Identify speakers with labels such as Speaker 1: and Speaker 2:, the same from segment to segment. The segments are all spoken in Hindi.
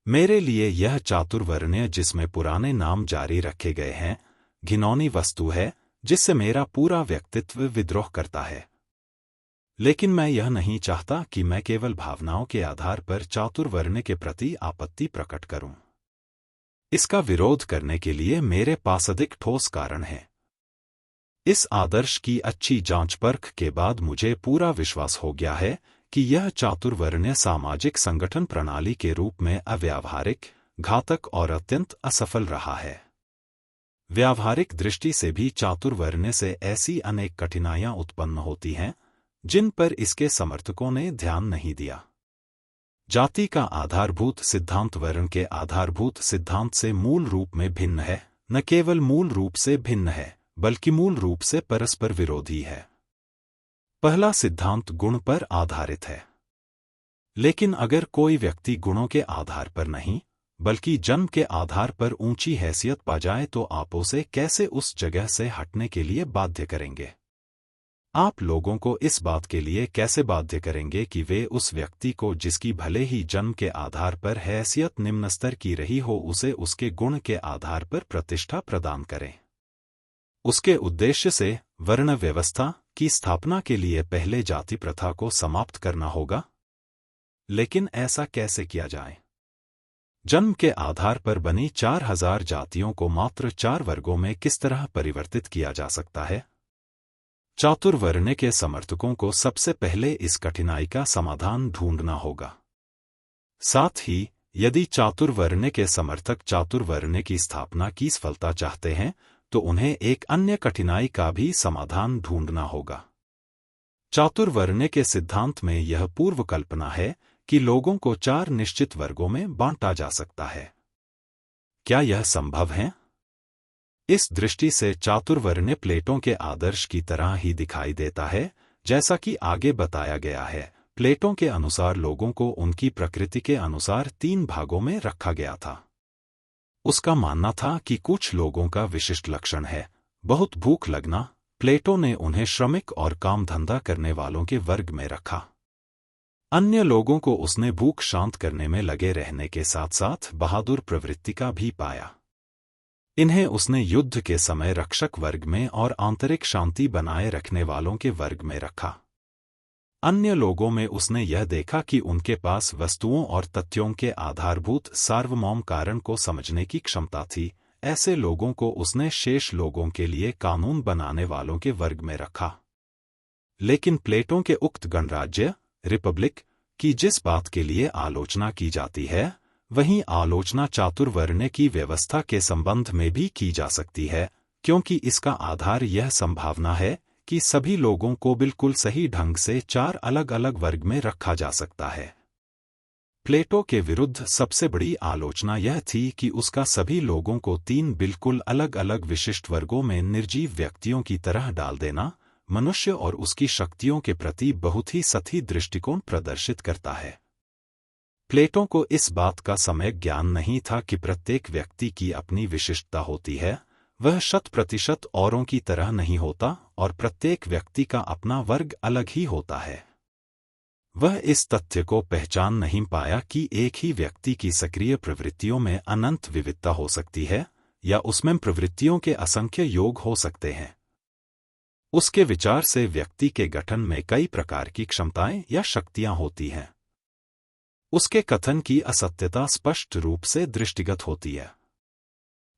Speaker 1: मेरे लिए यह चातुर्वर्ण्य जिसमें पुराने नाम जारी रखे गए हैं, घिनौनी वस्तु है जिससे मेरा पूरा व्यक्तित्व विद्रोह करता है। लेकिन मैं यह नहीं चाहता कि मैं केवल भावनाओं के आधार पर चातुर्वर्ण्य के प्रति आपत्ति प्रकट करूं। इसका विरोध करने के लिए मेरे पास अधिक ठोस कारण है। इस आदर्श की अच्छी जांच परख के बाद मुझे पूरा विश्वास हो गया है कि यह चातुर्वर्ण्य सामाजिक संगठन प्रणाली के रूप में अव्यावहारिक, घातक और अत्यंत असफल रहा है। व्यावहारिक दृष्टि से भी चातुर्वर्ण्य से ऐसी अनेक कठिनाइयां उत्पन्न होती हैं जिन पर इसके समर्थकों ने ध्यान नहीं दिया। जाति का आधारभूत सिद्धांत वर्ण के आधारभूत सिद्धांत से मूल रूप में भिन्न है, न केवल मूल रूप से भिन्न है बल्कि मूल रूप से परस्पर विरोधी है। पहला सिद्धांत गुण पर आधारित है। लेकिन अगर कोई व्यक्ति गुणों के आधार पर नहीं बल्कि जन्म के आधार पर ऊंची हैसियत पा जाए तो आप उसे कैसे उस जगह से हटने के लिए बाध्य करेंगे? आप लोगों को इस बात के लिए कैसे बाध्य करेंगे कि वे उस व्यक्ति को जिसकी भले ही जन्म के आधार पर हैसियत निम्न स्तर की रही हो उसे उसके गुण के आधार पर प्रतिष्ठा प्रदान करें? उसके उद्देश्य से वर्ण व्यवस्था की स्थापना के लिए पहले जाति प्रथा को समाप्त करना होगा। लेकिन ऐसा कैसे किया जाए? जन्म के आधार पर बनी 4000 जातियों को मात्र 4 वर्गों में किस तरह परिवर्तित किया जा सकता है? चातुर्वर्ण्य के समर्थकों को सबसे पहले इस कठिनाई का समाधान ढूंढना होगा। साथ ही यदि चातुर्वर्ण्य के समर्थक चातुर्वर्ण्य की स्थापना की सफलता चाहते हैं तो उन्हें एक अन्य कठिनाई का भी समाधान ढूंढना होगा। चातुर्वर्ण्य के सिद्धांत में यह पूर्व कल्पना है कि लोगों को 4 निश्चित वर्गों में बांटा जा सकता है। क्या यह संभव है? इस दृष्टि से चातुर्वर्ण्य प्लेटो के आदर्श की तरह ही दिखाई देता है। जैसा कि आगे बताया गया है, प्लेटो के अनुसार लोगों को उनकी प्रकृति के अनुसार 3 भागों में रखा गया था। उसका मानना था कि कुछ लोगों का विशिष्ट लक्षण है बहुत भूख लगना। प्लेटो ने उन्हें श्रमिक और काम धंधा करने वालों के वर्ग में रखा। अन्य लोगों को उसने भूख शांत करने में लगे रहने के साथ साथ बहादुर प्रवृत्ति का भी पाया। इन्हें उसने युद्ध के समय रक्षक वर्ग में और आंतरिक शांति बनाए रखने वालों के वर्ग में रखा। अन्य लोगों में उसने यह देखा कि उनके पास वस्तुओं और तथ्यों के आधारभूत सार्वभौम कारण को समझने की क्षमता थी। ऐसे लोगों को उसने शेष लोगों के लिए कानून बनाने वालों के वर्ग में रखा। लेकिन प्लेटो के उक्त गणराज्य रिपब्लिक की जिस बात के लिए आलोचना की जाती है वहीं आलोचना चातुर्वर्ण्य की व्यवस्था के संबंध में भी की जा सकती है, क्योंकि इसका आधार यह संभावना है कि सभी लोगों को बिल्कुल सही ढंग से 4 अलग अलग वर्ग में रखा जा सकता है। प्लेटो के विरुद्ध सबसे बड़ी आलोचना यह थी कि उसका सभी लोगों को 3 बिल्कुल अलग अलग विशिष्ट वर्गों में निर्जीव व्यक्तियों की तरह डाल देना मनुष्य और उसकी शक्तियों के प्रति बहुत ही सतही दृष्टिकोण प्रदर्शित करता है। प्लेटो को इस बात का सम्यक ज्ञान नहीं था कि प्रत्येक व्यक्ति की अपनी विशिष्टता होती है, वह 100% औरों की तरह नहीं होता और प्रत्येक व्यक्ति का अपना वर्ग अलग ही होता है। वह इस तथ्य को पहचान नहीं पाया कि एक ही व्यक्ति की सक्रिय प्रवृत्तियों में अनंत विविधता हो सकती है या उसमें प्रवृत्तियों के असंख्य योग हो सकते हैं। उसके विचार से व्यक्ति के गठन में कई प्रकार की क्षमताएं या शक्तियां होती हैं। उसके कथन की असत्यता स्पष्ट रूप से दृष्टिगत होती है।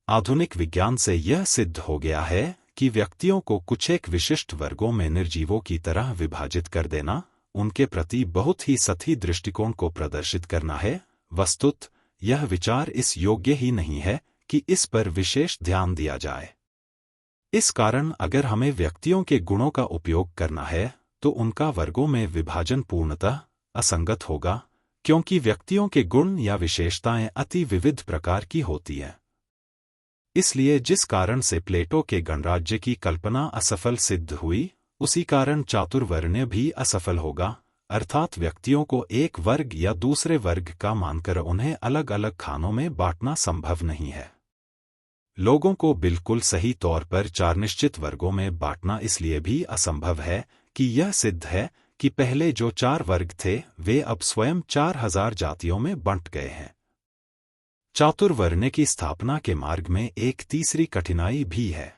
Speaker 1: आधुनिक विज्ञान से यह सिद्ध हो गया है कि व्यक्तियों को कुछ एक विशिष्ट वर्गों में निर्जीवों की तरह विभाजित कर देना उनके प्रति बहुत ही सतही दृष्टिकोण को प्रदर्शित करना है। वस्तुतः यह विचार इस योग्य ही नहीं है कि इस पर विशेष ध्यान दिया जाए। इस कारण अगर हमें व्यक्तियों के गुणों का उपयोग करना है तो उनका वर्गों में विभाजन पूर्णतः असंगत होगा, क्योंकि व्यक्तियों के गुण या विशेषताएं अति विविध प्रकार की होती हैं। इसलिए जिस कारण से प्लेटो के गणराज्य की कल्पना असफल सिद्ध हुई, उसी कारण चातुर्वर्ण्य भी असफल होगा, अर्थात व्यक्तियों को एक वर्ग या दूसरे वर्ग का मानकर उन्हें अलग अलग खानों में बांटना संभव नहीं है। लोगों को बिल्कुल सही तौर पर 4 निश्चित वर्गों में बांटना इसलिए भी असंभव है कि यह सिद्ध है कि पहले जो 4 वर्ग थे वे अब स्वयं 4000 जातियों में बंट गए हैं। चातुर्वर्ण्य की स्थापना के मार्ग में एक तीसरी कठिनाई भी है।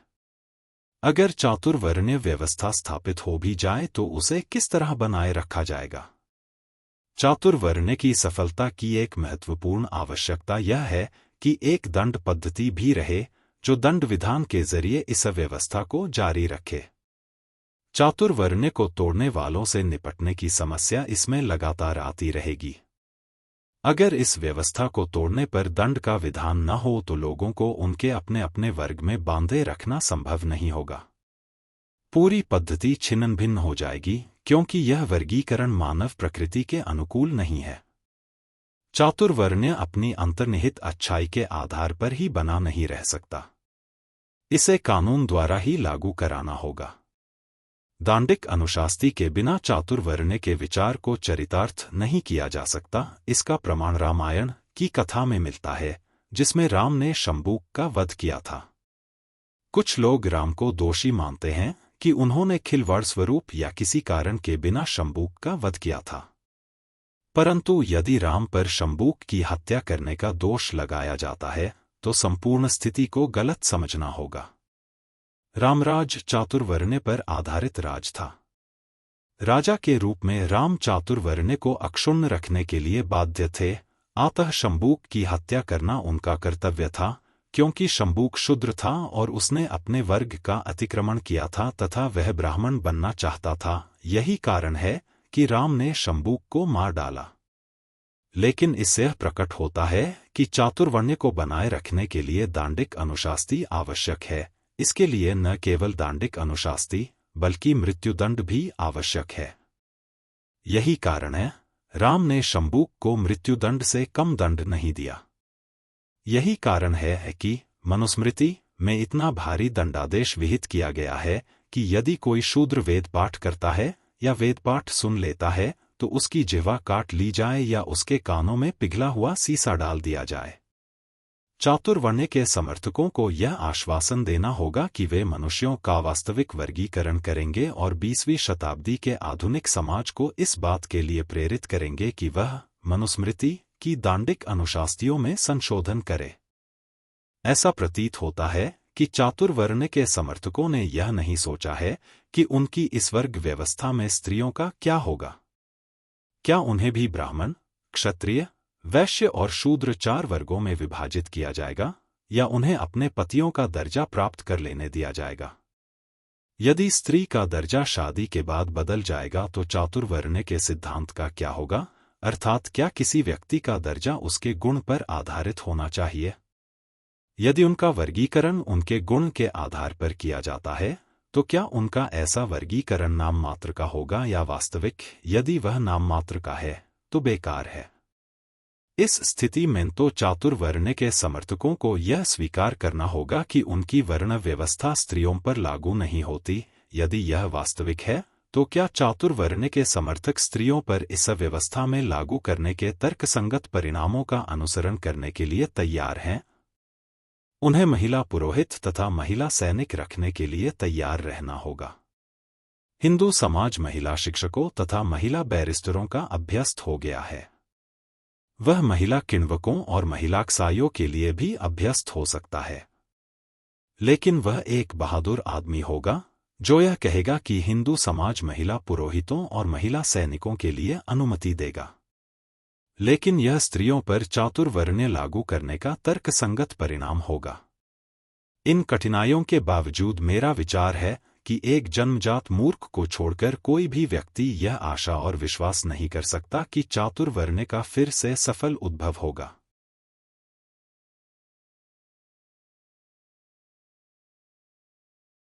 Speaker 1: अगर चातुर्वर्ण्य व्यवस्था स्थापित हो भी जाए तो उसे किस तरह बनाए रखा जाएगा? चातुर्वर्ण्य की सफलता की एक महत्वपूर्ण आवश्यकता यह है कि एक दंड पद्धति भी रहे जो दंड विधान के जरिए इस व्यवस्था को जारी रखे। चातुर्वर्ण्य को तोड़ने वालों से निपटने की समस्या इसमें लगातार आती रहेगी। अगर इस व्यवस्था को तोड़ने पर दंड का विधान न हो तो लोगों को उनके अपने अपने वर्ग में बांधे रखना संभव नहीं होगा। पूरी पद्धति छिन्न भिन्न हो जाएगी क्योंकि यह वर्गीकरण मानव प्रकृति के अनुकूल नहीं है। चातुर्वर्ण्य अपनी अंतर्निहित अच्छाई के आधार पर ही बना नहीं रह सकता। इसे कानून द्वारा ही लागू कराना होगा। दांडिक अनुशास्ति के बिना चातुर्वर्ण्य के विचार को चरितार्थ नहीं किया जा सकता। इसका प्रमाण रामायण की कथा में मिलता है, जिसमें राम ने शंबूक का वध किया था। कुछ लोग राम को दोषी मानते हैं कि उन्होंने खिलवाड़ स्वरूप या किसी कारण के बिना शंबूक का वध किया था। परंतु यदि राम पर शंबूक की हत्या करने का दोष लगाया जाता है तो संपूर्ण स्थिति को गलत समझना होगा। रामराज चातुर्वर्ण्य पर आधारित राज था। राजा के रूप में राम चातुर्वर्ण्य को अक्षुण्ण रखने के लिए बाध्य थे, अतः शंबूक की हत्या करना उनका कर्तव्य था, क्योंकि शंबूक शूद्र था और उसने अपने वर्ग का अतिक्रमण किया था तथा वह ब्राह्मण बनना चाहता था। यही कारण है कि राम ने शंबूक को मार डाला। लेकिन इससे प्रकट होता है कि चातुर्वर्ण्य को बनाए रखने के लिए दांडिक अनुशास्ति आवश्यक है। इसके लिए न केवल दांडिक अनुशास्ति बल्कि मृत्युदंड भी आवश्यक है। यही कारण है राम ने शंबूक को मृत्युदंड से कम दंड नहीं दिया। यही कारण है कि मनुस्मृति में इतना भारी दंडादेश विहित किया गया है कि यदि कोई शूद्र वेद पाठ करता है या वेद पाठ सुन लेता है तो उसकी जिह्वा काट ली जाए या उसके कानों में पिघला हुआ सीसा डाल दिया जाए। चातुर्वर्ण्य के समर्थकों को यह आश्वासन देना होगा कि वे मनुष्यों का वास्तविक वर्गीकरण करेंगे और 20वीं शताब्दी के आधुनिक समाज को इस बात के लिए प्रेरित करेंगे कि वह मनुस्मृति की दांडिक अनुशास्तियों में संशोधन करे। ऐसा प्रतीत होता है कि चातुर्वर्ण्य के समर्थकों ने यह नहीं सोचा है कि उनकी इस वर्ग व्यवस्था में स्त्रियों का क्या होगा। क्या उन्हें भी ब्राह्मण, क्षत्रिय, वैश्य और शूद्र 4 वर्गों में विभाजित किया जाएगा या उन्हें अपने पतियों का दर्जा प्राप्त कर लेने दिया जाएगा? यदि स्त्री का दर्जा शादी के बाद बदल जाएगा तो चातुर्वर्ण्य के सिद्धांत का क्या होगा? अर्थात क्या किसी व्यक्ति का दर्जा उसके गुण पर आधारित होना चाहिए? यदि उनका वर्गीकरण उनके गुण के आधार पर किया जाता है तो क्या उनका ऐसा वर्गीकरण नाम मात्र का होगा या वास्तविक? यदि वह नाम मात्र का है तो बेकार है। इस स्थिति में तो चातुर्वर्ण्य के समर्थकों को यह स्वीकार करना होगा कि उनकी वर्ण व्यवस्था स्त्रियों पर लागू नहीं होती। यदि यह वास्तविक है तो क्या चातुर्वर्ण्य के समर्थक स्त्रियों पर इस व्यवस्था में लागू करने के तर्कसंगत परिणामों का अनुसरण करने के लिए तैयार हैं? उन्हें महिला पुरोहित तथा महिला सैनिक रखने के लिए तैयार रहना होगा। हिंदू समाज महिला शिक्षकों तथा महिला बैरिस्टरों का अभ्यस्त हो गया है। वह महिला किण्वकों और महिला कसाईयों के लिए भी अभ्यस्त हो सकता है। लेकिन वह एक बहादुर आदमी होगा जो यह कहेगा कि हिंदू समाज महिला पुरोहितों और महिला सैनिकों के लिए अनुमति देगा। लेकिन यह स्त्रियों पर चातुर्वर्ण्य लागू करने का तर्कसंगत परिणाम होगा। इन कठिनाइयों के बावजूद मेरा विचार है कि एक जन्मजात मूर्ख को छोड़कर कोई भी व्यक्ति यह आशा और विश्वास नहीं कर सकता कि चातुर्वर्ण्य का फिर से सफल उद्भव होगा।